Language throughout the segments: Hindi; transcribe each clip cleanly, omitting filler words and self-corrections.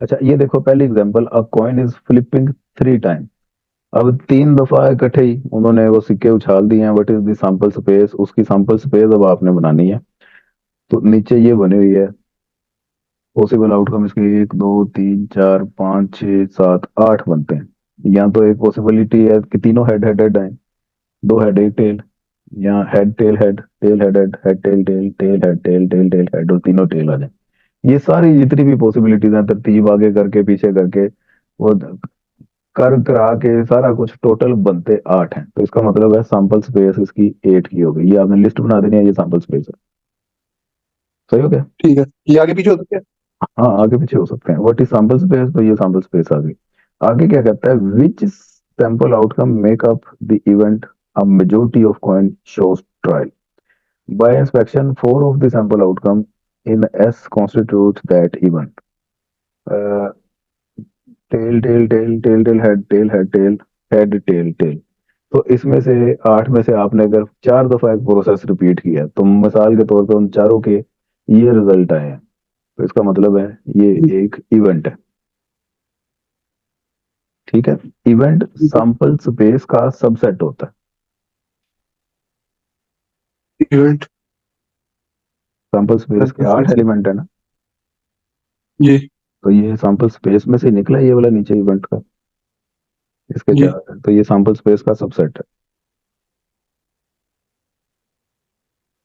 अच्छा ये देखो पहली example, a coin is flipping 3 time. अब 3 दफा इकट्ठे ही उन्होंने वो सिक्के उछाल दिए हैं, what is the sample space, उसकी सैंपल स्पेस अब आपने बनानी है। तो नीचे ये बनी हुई है, पॉसिबल आउटकम इसके 1 2 3 4 5 6 7 8 बनते हैं। या तो एक पॉसिबिलिटी है कि तीनों हेड हेड हेड हैं, 2 हेड एक टेल, या head tail head head head tail tail tail head tail tail tail head, और तीनों टेल आ जाए। ये सारी जितनी भी पॉसिबिलिटीज हैं तरतीब आगे करके पीछे करके वो कर करा के सारा कुछ टोटल बनते 8 हैं। तो इसका मतलब है सैंपल स्पेस इसकी 8 की हो गई। ये आपने लिस्ट बना देनी है, ये सैंपल स्पेस है। सही हो गया। ठीक है, ये आगे पीछे हो सकते हैं। हाँ आगे पीछे हो सकते हैं, व्हाट इज सैंपल स्पेस, तो ये सैंपल स्पेस आ गई। आगे क्या कहता है, which sample outcome make up the event a majority of coin shows trial. By inspection four of the sample outcome in S constitute that event. Tail tail tail tail tail head tail head tail tail. तो इसमें से 8 में से आपने अगर 4 दफा एक प्रोसेस रिपीट किया तो मिसाल के तौर पे उन चारों के ये रिजल्ट आए हैं। तो इसका मतलब है ये जी, एक इवेंट है। ठीक है। इवेंट ठीक है। सैंपल स्पेस का सबसेट होता है। इवेंट सैंपल स्पेस के सैंपल 8 स्पेस। एलिमेंट है ना। जी। तो ये सैंपल स्पेस में से निकला ये वाला नीचे इवेंट का, इसके जी। 4 है, तो ये सैंपल स्पेस का सबसेट है।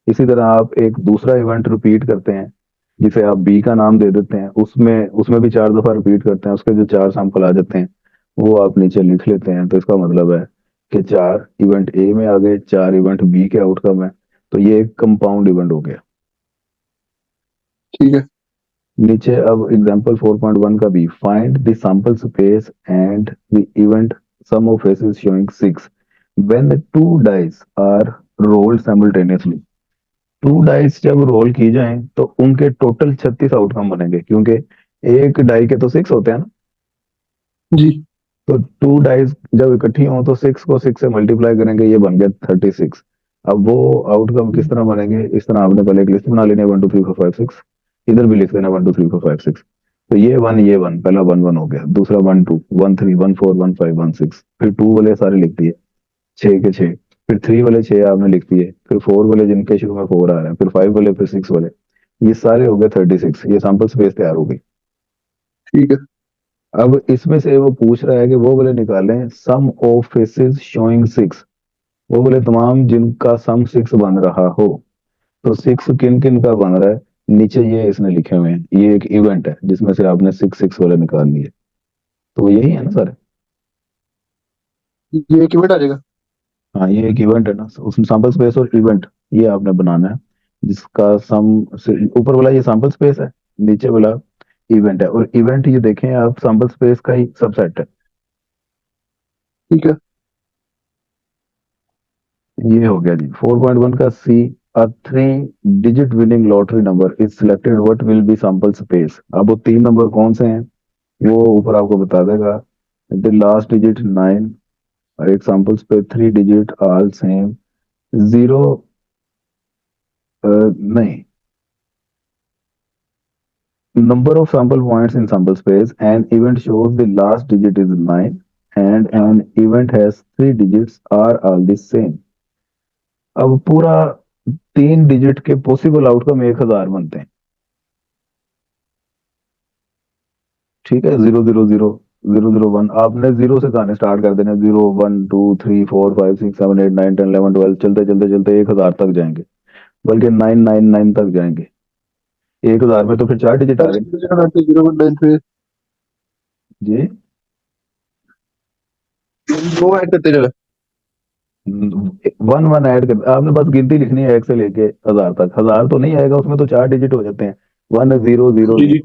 इसी तरह आप एक दूसरा इवेंट रिपीट करते हैं जिसे आप बी का नाम दे देते हैं, उसमें उसमें भी 4 दफा रिपीट करते हैं, उसके जो 4 सैंपल आ जाते हैं वो आप नीचे लिख लेते हैं। तो इसका मतलब है कि 4 इवेंट ए में आ गए, 4 इवेंट बी के आउटकम है। तो ये एक कंपाउंड इवेंट हो गया। ठीक है। नीचे अब एग्जांपल 4.1 का भी, find the sample space and the event sum of faces showing 6 when the 2 dice are rolled simultaneously. 2 dice जब रोल की जाएं तो उनके टोटल 36 आउटकम बनेंगे, क्योंकि एक डाई के तो 6 होते हैं ना। जी। तो 2 डाइस जब इकट्ठी हो तो 6 को 6 से मल्टीप्लाई करेंगे, ये बन गया 36। अब वो आउटकम किस तरह बनेंगे, इस तरह आपने पहले एक लिस्ट बना लेनी है, 1 2 3 4 5 6। इधर भी लिख देना 1 2 3 4 5 6। तो ये वन पहला वन वन हो गया, दूसरा 1 2 1 3 1 4 1 5 1 6, फिर 2 वाले सारे लिख दिए, 6 के 6। फिर 3 वाले 6 आपने लिख दिए, फिर 4 वाले जिनके शुरू में 4 आ रहे हैं, फिर 5 वाले, फिर 6 वाले। ये सारे हो गए 36। ये सैंपल स्पेस तैयार हो गई। ठीक है। अब इसमें से वो पूछ रहा है कि वो वाले निकालें सम ऑफ फेसेस शोइंग 6, वो बोले तमाम जिनका सम 6 बन रहा हो। तो 6 किन किन का बन रहा है, नीचे ये इसने लिखे हुए हैं, ये एक इवेंट है जिसमें से आपने 6 वाले निकाल लिए। तो यही है ना सर। ये एक इवेंट आ जाएगा। हाँ ये एक इवेंट है ना, उसमें सैंपल स्पेस और इवेंट ये आपने बनाना है, जिसका सम ऊपर वाला ये सैंपल स्पेस है, नीचे वाला इवेंट है। और इवेंट ये देखें आप सैंपल स्पेस का ही सबसेट है। ठीक है। ये हो गया जी 4.1 का सी, अ 3 digit winning lottery number is selected, what will be sample space. अब वो 3 नंबर कौन से हैं वो ऊपर आपको बता देगा। द लास्ट डिजिट 9, और एक सैंपल्स पे 3 डिजिट ऑल सेम, जीरो नहीं, number of sample points in sample space, an event shows the last digit is 9 and an event has 3 digits are all the same। अब पूरा 3 डिजिट के पॉसिबल आउटकम 1000 बनते हैं। ठीक है, 0 0 0 0 0 1, आपने जीरो से गाने स्टार्ट कर देने, 0 1 2 3 4 5 6 7 8 9 10 11 12, चलते चलते चलते 1000 तक जाएंगे, बल्कि 999 तक जाएंगे। 1000 में तो फिर 4 डिजिट आ पहले गए। 0 0 9 0 1 9 पे जी, वो ऐड करते चले। वन वन ऐड कर, आपने बस गिनती लिखनी है 1 से लेके 1000 तक। 1000 तो नहीं आएगा, उसमें तो 4 डिजिट हो जाते हैं, 1000। जी। जी।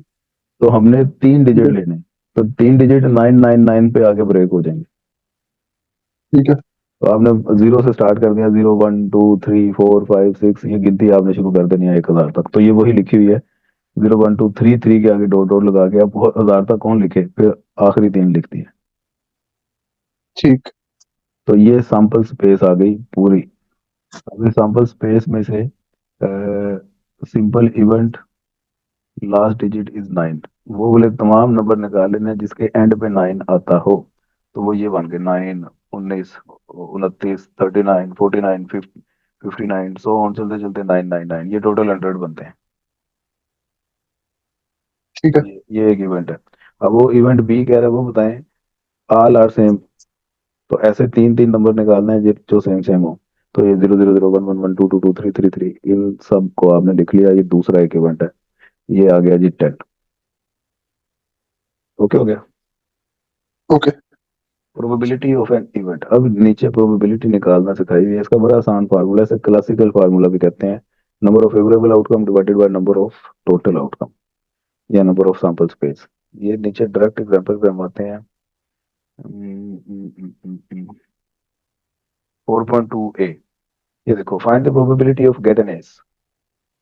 तो हमने तीन ठीक डिजिट है। लेने, तो 3 डिजिट 999 पे आके ब्रेक हो जाएंगे। ठीक है। तो आपने जीरो से स्टार्ट कर दिया, 0 1 2 3 4 5 6, ये गिनती आपने शुरू कर देनी है 1000 तक। तो ये वही लिखी हुई है, 0 1 2 3, 3 के आगे डॉट डॉट लगा के अब 1000 तक कौन लिखे, फिर आखिरी 3 लिखती है। ठीक। तो ये सैंपल स्पेस आ गई पूरी। अब इस सैंपल स्पेस में से simple event last digit is 9, वो बोले तमाम नंबर निकाल लेने जिसके एंड पे 9 आता हो। तो वो ये बन गए 9, 19, 29, 39, 49, 59, सो ऑन चलते चलते 999, ये टोटल 100 बनते हैं। ठीक है। ये एक इवेंट है। अब वो इवेंट बी कह रहा है, वो बताएं ऑल आर सेम। तो ऐसे तीन तीन नंबर निकालना है जो सेम सेम हो। तो ये 0 0 0 1 1 1 2 2 2 3 3 3, इन सब को आपने लिख लिया, ये दूसरा एक इवेंट है। ये आ गया जी 10। ओके हो गया। Okay. Probability of an event, अब नीचे प्रोबेबिलिटी निकालना सिखाई हुई है, इसका बड़ा आसान फार्मूला, इसे क्लासिकल फार्मूला भी कहते हैं। Number of favourable outcome divided by number of total outcome, या नंबर ऑफ सैंपल स्पेस। ये नीचे डायरेक्ट एग्जांपल पे हम आते हैं। 4.2a, ये देखो, find the probability of get an S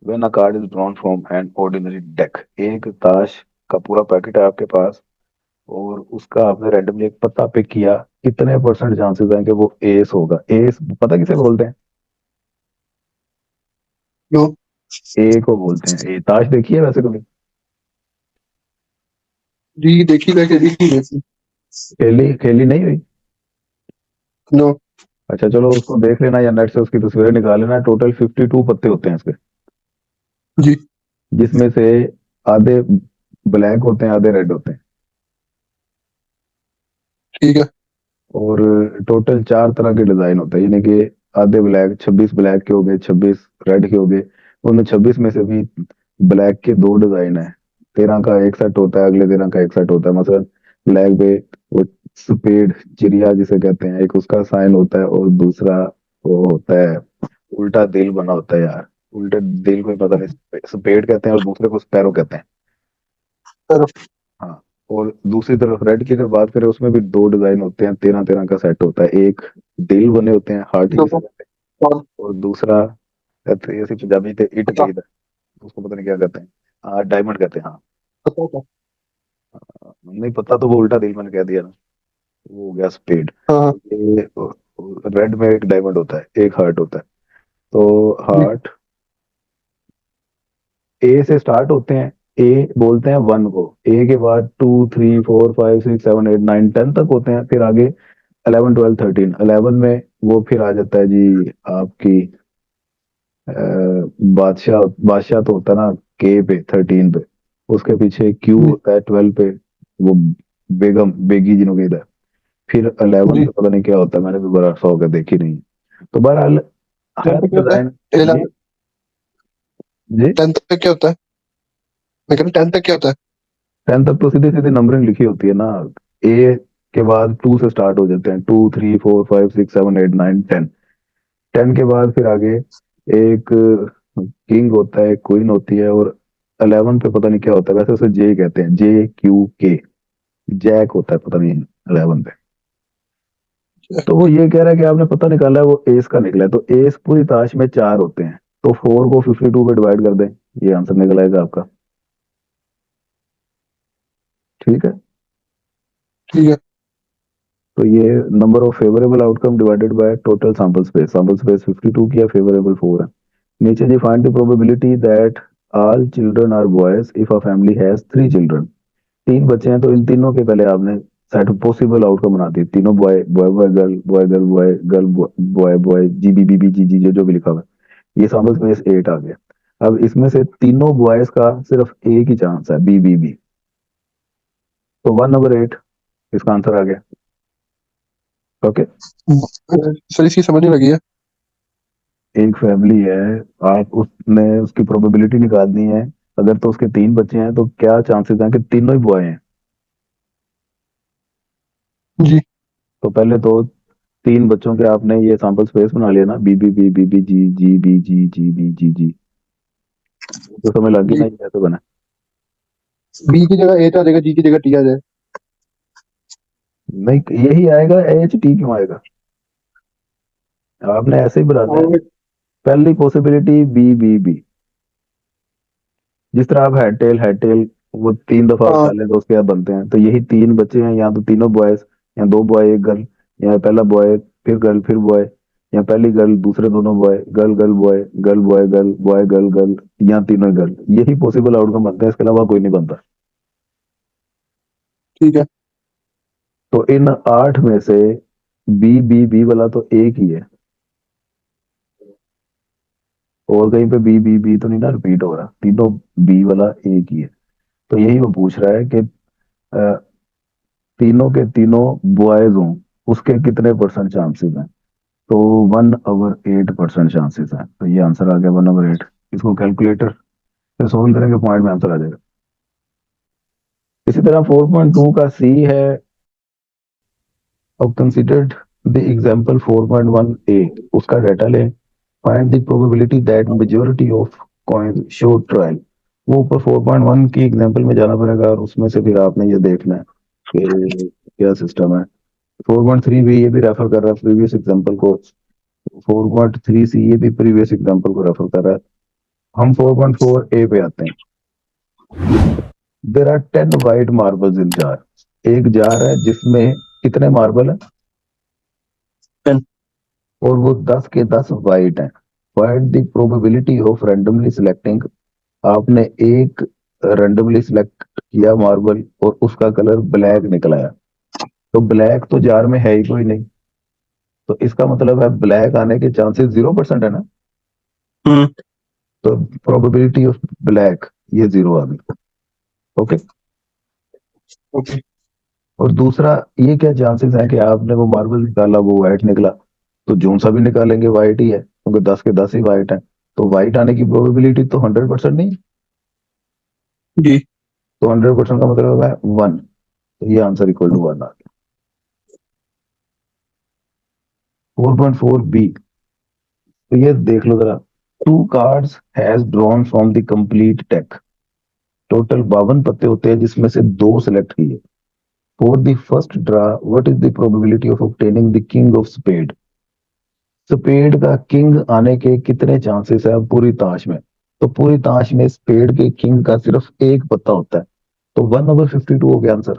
when a card is drawn from an ordinary deck. एक ताश का पूरा पैकेट है आपके पास, और उसका आपने रैंडमली एक पत्ता पिक किया, कितने परसेंट चांसेस हैं कि वो एस होगा? एस पता किसे बोलते हैं? नो। ए को बोलते हैं ए। ताश देखी है वैसे कभी? जी देखी, मैं देखी देखी। खेली खेली नहीं हुई? नो। अच्छा चलो, उसको देख लेना या नेट से उसकी तस्वीरें निकाल लेना। टोटल 52 पत्ते होते हैं इसके, जी। जिसमें से आधे ब्लैक होते हैं, आधे रेड होते हैं। ठीक है। और टोटल 4 तरह के डिजाइन होते हैं, यानी कि आधे ब्लैक, 26 ब्लैक के हो गए, 26 रेड के हो गए। उन 26 में से भी ब्लैक के दो डिजाइन है। 13 का एक सेट होता है, अगले 13 का एक सेट होता है। मसलन ब्लैक पे वो सफेद चिड़िया जिसे कहते हैं, एक उसका साइन होता है, और दूसरा वो होता है उल्टा दिल बना होता है यार। उल्टे दिल को पता नहीं सफेद कहते हैं, और दूसरे को स्पैरो कहते हैं। सर। हाँ। और दूसरी तरफ रेड की अगर बात करें, उसमें भी दो डिजाइन होते हैं, 13 13 का सेट होता है। एक दिल बने होते हैं, हार्ट नो। जिसे कहते कौन? हैं, और दूसरा कहते हैं, ऐसे पंजाबी थे इट पता। कही था, उसको पता नहीं क्या कहते हैं। हाँ, डायमंड कहते हैं, हाँ। पता था। नहीं पता तो वो उल्टा दिल मैंने कह दिया ना, वो हो गया स्पेड। हाँ हाँ। ये रेड में एक डायमंड होता है, एक हार्ट होता है। तो जी। हार्ट ए से स्टार्ट होते हैं। ए बोलते हैं 1 को, ए के बाद 2 3 4 5 6 7 8 9 10 तक होते हैं। फिर आगे 11 12 13, 11 में वो फिर आ जाता है जी आपकी अ, बादशाह। बादशाह तो होता है ना के पे, 13 पे। उसके पीछे क्यू जी। होता है 12 पे, वो बेगम बेगी जिन्हों कहता है। फिर 11 जी। पे पता नहीं क्या होता है, मैंने भी बड़ा अर्सा हो गया देखी नहीं। तो बहरहाल टेंथ हर पे क्या होता है? डिजाइन। टेल। जी जी। टेंथ पे क्या होता है? मैं कह रहा टेंथ तक क्या होता है? 10 तक तो सीधी सीधी नंबरिंग लिखी होती है ना। ए के बाद 2 से स्टार्ट हो जाते हैं, 2 3 4 5 6 7 8 9 10। 10 के बाद फिर आगे एक किंग होता है, क्वीन होती है, और 11 पे पता नहीं क्या होता है, वैसे उसे जे कहते हैं, JQK, जैक होता है पता नहीं 11 पे। तो वो ये कह रहा है कि आपने पता निकाला है वो एस का निकला है। तो एस पूरी ताश में 4 होते हैं, तो 4 को 52 पे डिवाइड कर दें, ये आंसर निकल आएगा आपका। ठीक है। ठीक है। तो ये number of favourable outcome divided by total sample space. Sample space 52 की है, फेवरेबल 4 है। नीचे जी find the probability that all children are boys if a family has 3 children. 3 बच्चे हैं, तो इन तीनों के पहले आपने सेट पॉसिबल आउटकम बना दी। तीनों boy boy boy girl, boy girl boy girl, boy boy, G B B B G G, जो जो भी लिखा हुआ है। ये सैंपल स्पेस 8 आ गया। अब इसमें से तीनों बॉयज का सिर्फ एक ही चांस है, बी बी बी। तो 1/8 इसका आंसर आ गया। ओके। सर इसकी समझ नहीं लगी है। एक फैमिली है, आप उसने उसकी प्रोबेबिलिटी निकालनी है। अगर तो उसके 3 बच्चे हैं, तो क्या चांसेस हैं कि तीनों ही बॉय हैं? जी। तो पहले तो 3 बच्चों के आपने ये सैंपल स्पेस बना लिया ना, B B B B B G G B G G B G G. तो समझ लग गई ना जी। ये कैसे बना? बी की जगह ए आ जाएगा, जी की जगह टी आ जाए। नहीं यही आएगा, एच टी क्यों आएगा? आपने ऐसे ही बनाना है। और पहली पॉसिबिलिटी बी बी बी, जिस तरह आप हेड टेल वो 3 दफा हाँ। उठा लें तो उसके बाद बनते हैं। तो यही 3 बच्चे हैं, या तो तीनों बॉयज, या 2 बॉय 1 गर्ल, या पहला बॉय फिर गर्ल फिर बॉय, या पहली गर्ल, दूसरे दोनों boy, girl girl boy, girl boy girl, boy girl girl, या तीनों गर्ल, यही पॉसिबल आउटकम बनता है, इसके अलावा कोई नहीं बनता। ठीक है। तो इन 8 में से बी बी बी वाला तो एक ही है, और कहीं पे बी बी बी तो नहीं ना रिपीट हो रहा, तीनों बी वाला एक ही है। तो यही वो पूछ रहा है कि तीनों के तीनों बॉयज हों, उसके कितने परसेंट चांसेस हैं। तो 1/8% चांसेस हैं, तो ये आंसर आ गया 1/8। इसको कैलकुलेटर से सोल्व करेंगे, पॉइंट में आंसर आ जाएगा। इसी तरह 4.2 का सी है, अब कंसिडर्ड द एग्जांपल 4.1 ए, उसका डाटा ले, find the probability that majority of coin show trial. वो ऊपर 4.1 की एग्जांपल में जाना पड़ेगा, और उसमें से फिर आपने ये देखना है कि क्या सिस्टम है। 4.3 भी ये भी रेफर कर रहा है प्रीवियस एग्जांपल को, 4.3 सी ये भी प्रीवियस एग्जांपल को रेफर कर रहा है। हम 4.4 ए पे आते हैं। There are 10 white marbles in jar. एक जार है जिसमें कितने मार्बल है, 10। और वो 10 के 10 वाइट हैं। Find the probability of randomly selecting. आपने एक रैंडमली सिलेक्ट किया मार्बल, और उसका कलर ब्लैक निकला है। तो ब्लैक तो जार में है ही कोई नहीं, तो इसका मतलब है ब्लैक आने के चांसेस 0% है ना। हम्म। तो प्रोबेबिलिटी ऑफ ब्लैक ये 0 आ गई। ओके। ओके। और दूसरा, ये क्या चांसेस है कि आपने वो मार्बल निकाला, वो व्हाइट निकला। तो जोन सा भी निकालेंगे व्हाइट ही है, क्योंकि 10 के 10 ही व्हाइट है। तो व्हाइट आने की प्रोबेबिलिटी तो 100% नहीं है। जी। तो 100% का मतलब है 1। तो ये आंसर इक्वल टू 1 आ गया। 4.4 बी, तो ये देख लो जरा। 2 cards has drawn from the complete deck. Total 52 पत्ते होते हैं, जिसमें से 2 सिलेक्ट किए। For the first draw, what is the probability of obtaining the king of spade. Spade का किंग आने के कितने चांसेस है पूरी ताश में। तो पूरी ताश में स्पेड के किंग का सिर्फ एक पत्ता होता है, तो 1/52 हो गया आंसर।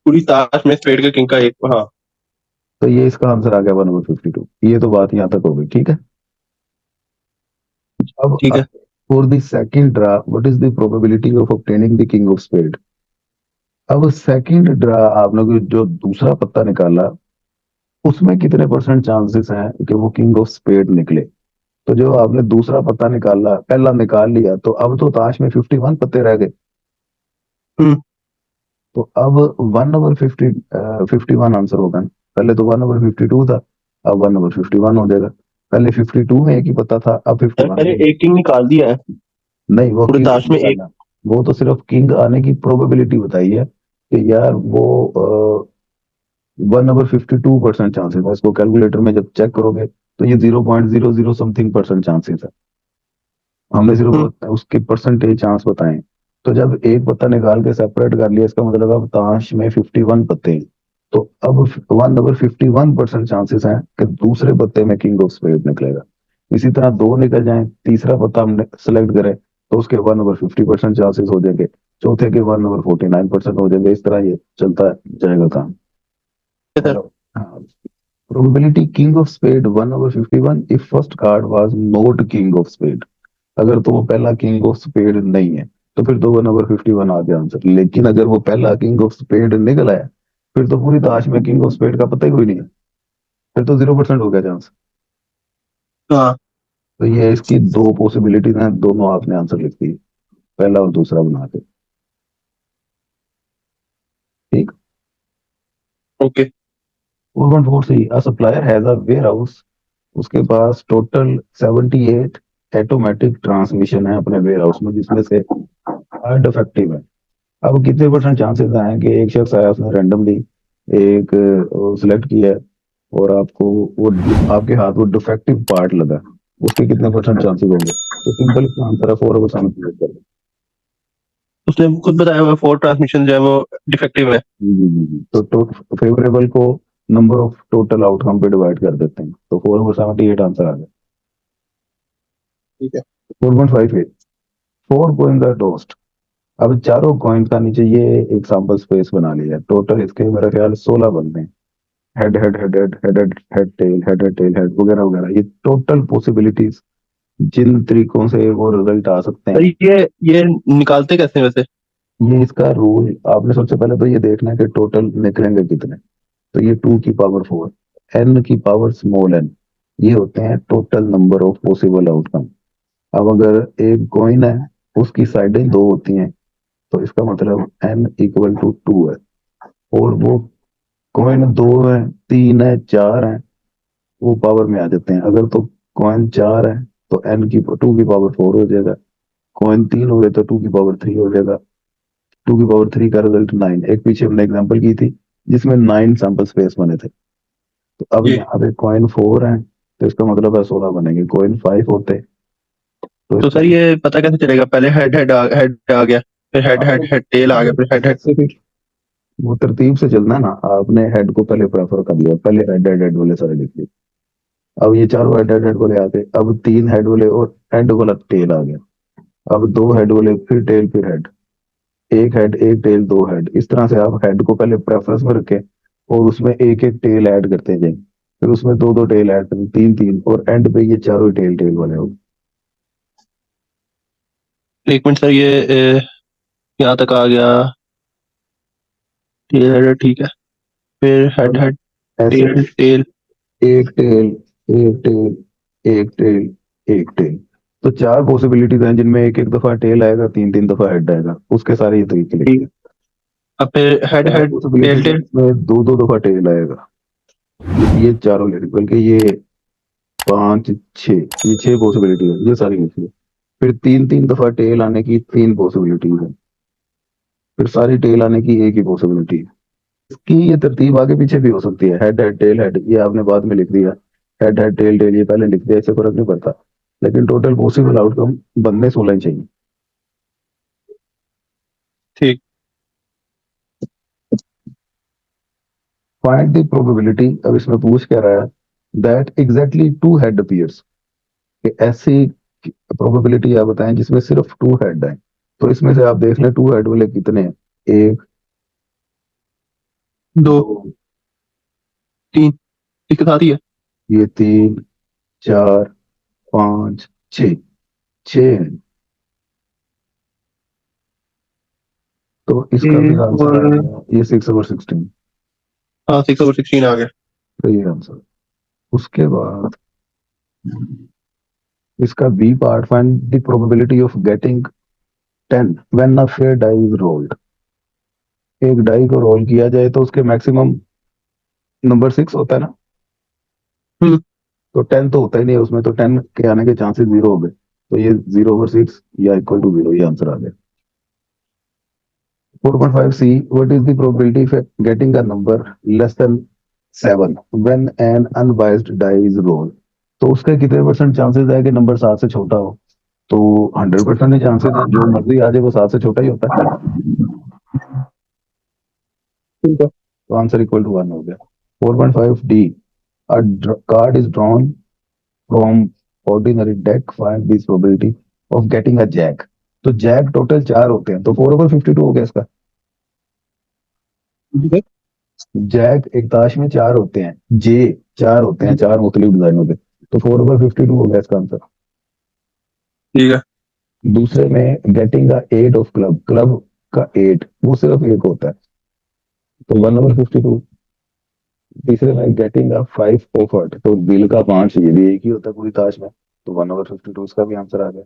पूरी ताश में स्पेड के किंग का एक, हाँ। तो ये इसका आंसर आ गया 1/52। ये तो बात यहां तक हो गई, ठीक है। अब ठीक है। For the second draw, what is the probability of obtaining the king of spade. अब सेकंड ड्रा आपने जो दूसरा पत्ता निकाला, उसमें कितने परसेंट चांसेस हैं कि वो किंग ऑफ स्पेड निकले। तो जो आपने दूसरा पत्ता निकाला, पहला निकाल लिया, तो अब तो ताश में 51 पत्ते रह गए। हम्म। तो अब 1/50 51 आंसर होगा ना। पहले तो 1/52 था, अब 1/51 हो जाएगा। पहले 52 में एक ही पत्ता था, अब यार 51 पहले में। एक किंग निकाल दिया है नहीं, वो पूरे किंग ताश में एक। निकालना, वो तो सिर्फ किंग आने की प्रोबेबिलिटी बताई है कि यार वो 1/52% चांसेस है। इसको कैलकुलेटर में जब चेक करोगे तो ये 0.00 समथिंग परसेंट चांसेस है। हमने हम्म। सिर्फ उसके परसेंटेज चांस बताए। तो जब एक पत्ता निकाल के सेपरेट कर लिया, इसका मतलब अब ताश में 51 पत्ते हैं। तो अब 1/51% चांसेस हैं कि दूसरे पत्ते में किंग ऑफ स्पेड निकलेगा। इसी तरह 2 निकल जाए, तीसरा पत्ता हमने सेलेक्ट करे, तो उसके 1/50% चांसेस हो जाएंगे, चौथे के 1/49% हो जाएंगे। इस तरह ये चलता जाएगा काम। सर। और probability king of spade 1/51 if first card was not king of spade. अगर तो वो पहला किंग ऑफ स्पेड नहीं है, तो फिर तो 1/51 आ गया आंसर। लेकिन अगर वो पहला किंग ऑफ स्पेड निकला है, फिर तो पूरी ताश में किंग ऑफ स्पेड का पता ही कोई नहीं है, फिर तो 0% हो गया चांस। हाँ। तो ये इसकी 2 पॉसिबिलिटीज हैं, दोनों आपने आंसर लिख दी, पहला और दूसरा बना के। ठीक। Okay. 4.4 C, a supplier has a warehouse. उसके पास टोटल 78 ऑटोमेटिक ट्रांसमिशन है अपने वेयर हाउस में, जिसमें से 8 डिफेक्टिव है। अब कितने परसेंट चांसेस हैं कि एक शख्स आया, उसने रैंडमली एक सिलेक्ट किया है, और आपको वो आपके हाथ वो डिफेक्टिव पार्ट लगा, उसके कितने परसेंट चांसेस होंगे। तो सिंपल इसका आंसर है 4/7। उसने खुद बताया हुआ 4 ट्रांसमिशन जो है वो डिफेक्टिव है। तो फेवरेबल को नंबर ऑफ टोटल आउटकम पे डिवाइड कर देते हैं, तो 4/78 आंसर आ गया। ठीक है। 4.58, 4 कॉइन टोस्ट। अब चारों कॉइन का नीचे ये एक सैंपल स्पेस बना लिया है, टोटल इसके मेरा ख्याल 16 बनते हैं, head head head head head head head tail head वगैरह वगैरह, ये टोटल पॉसिबिलिटीज जिन तरीकों से वो रिजल्ट आ सकते सर हैं। ये निकालते कैसे हैं वैसे? ये इसका रूल, आपने सबसे पहले तो ये देखना है कि टोटल निकलेंगे कितने। तो ये 2 की पावर 4, एन की पावर स्मॉल एन, ये होते हैं total number of possible outcome. अब अगर एक कॉइन है, उसकी साइडें दो होती हैं, तो इसका मतलब एन इक्वल टू 2 है। और वो कॉइन दो है, तीन है, चार है, वो पावर में आ जाते हैं। अगर तो कॉइन चार है तो एन की 2 की पावर 4 हो जाएगा। कॉइन तीन हो गए तो 2 की पावर 3 हो जाएगा। 2 की पावर 3 का रिजल्ट 9। एक पीछे हमने एग्जांपल की थी जिसमें 9 सैंपल स्पेस बने थे। तो अब जी। यहाँ पे कॉइन 4 है, तो इसका मतलब है 16 बनेंगे। कॉइन 5 होते तो तो इसका सर ये पता कैसे चलेगा? पहले हेड आ गया, फिर हेड हेड हेड टेल आ गया, फिर हेड हेड। ऐसे भी वो तरतीब से चलना है ना। आपने हेड को पहले प्रेफर कर लिया, पहले हेड हेड हेड वाले सारे लिख लिए। अब ये चारों हेड हेड हेड वाले आ गए, अब तीन हेड वाले और हेड वाला टेल आ गया। अब दो हेड वाले, फिर टेल, फिर हेड। एक हेड एक टेल दो हेड, इस तरह से आप हेड को पहले प्रेफरेंस में रखें और उसमें एक एक टेल ऐड करते जाएं। फिर उसमें दो दो टेल ऐड करें, तीन तीन, और एंड पे ये चारों टेल टेल वाले हो। एक मिनट सर, ये यहाँ तक आ गया। टेल हेड ठीक है, फिर हेड अब हेड ऐसे टेल टेल। एक टेल, एक टेल, एक टेल, एक टेल। तो चार पॉसिबिलिटीज हैं जिनमें एक एक दफा टेल आएगा, तीन तीन दफा हेड आएगा। उसके सारे ये तरीके लिखते ठीक। हैं। अब फिर हेड चार हेड टेल पॉसिबिलिटीज हैं टेल। जिसमें दो दो दफा टेल आएगा। ये चारों लिख, बल्कि ये पांच, छह, ये छह पॉसिबिलिटी है, ये सारी लिखी है। फिर तीन तीन दफा टेल आने की तीन पॉसिबिलिटीज है। फिर सारी टेल आने की एक ही पॉसिबिलिटी है। इसकी ये तरतीब आगे पीछे भी हो सकती है, हेड हेड टेल हेड, ये आपने बाद में लिख दिया। हेड हेड टेल टेल ये पहले लिख दिया, इससे फर्क नहीं पड़ता। लेकिन टोटल पॉसिबल आउटकम बनने 16 ही चाहिए। ठीक। फाइंड द प्रोबेबिलिटी, अब इसमें पूछ क्या रहा है, that exactly two head appears, कि ऐसी प्रोबेबिलिटी आप बताएं जिसमें सिर्फ टू हेड है। तो इसमें से आप देख लें टू हेड वाले कितने हैं। एक, दो, दो, तीन, इसके साथ ही है। ये तीन, चार, पाँच, छः, छः हैं। तो इसका भी आंसर आ और गया, ये 6/16। हाँ, 6/16 आ गया। तो ये आंसर। उसके बाद इसका B part, find the probability of getting 10 when a fair die is rolled. एक डाई को रोल किया जाए तो उसके मैक्सिमम नंबर 6 होता है ना। हम्म। तो 10 तो होता ही नहीं है उसमें, तो 10 के आने के चांसेस 0 हो गए। तो ये 0/6 या इक्वल टू 0, ये आंसर आ गया। 4.5 C, what is the probability of getting a number less than 7 when an unbiased die is rolled. तो उसके कितने परसेंट चांसेस है कि नंबर 7 से छोटा हो। तो 100% ही चांसेस है, जो मर्जी आ जाए वो 7 से छोटा ही होता है। ठीक है। तो आंसर इक्वल टू 1 हो गया। 4.5 D, a card is drawn from ordinary deck, find this probability of getting a jack। तो जैक टोटल चार होते हैं, तो 4/52 हो गया इसका। ठीक है। जैक एक ताश में चार होते हैं, जे चार होते हैं, चार मुख्तलिफ डिजाइनों के। तो 4/52 हो गया इसका आंसर। ठीक है। दूसरे में getting a eight of club, club का एट वो सिर्फ एक होता है, तो 1/52। तीसरे में गेटिंग अ 5 ऑफ हर्ट, तो दिल का पांच, ये भी एक ही होता है पूरी ताश में, तो 1/52 इसका भी आंसर आ गया।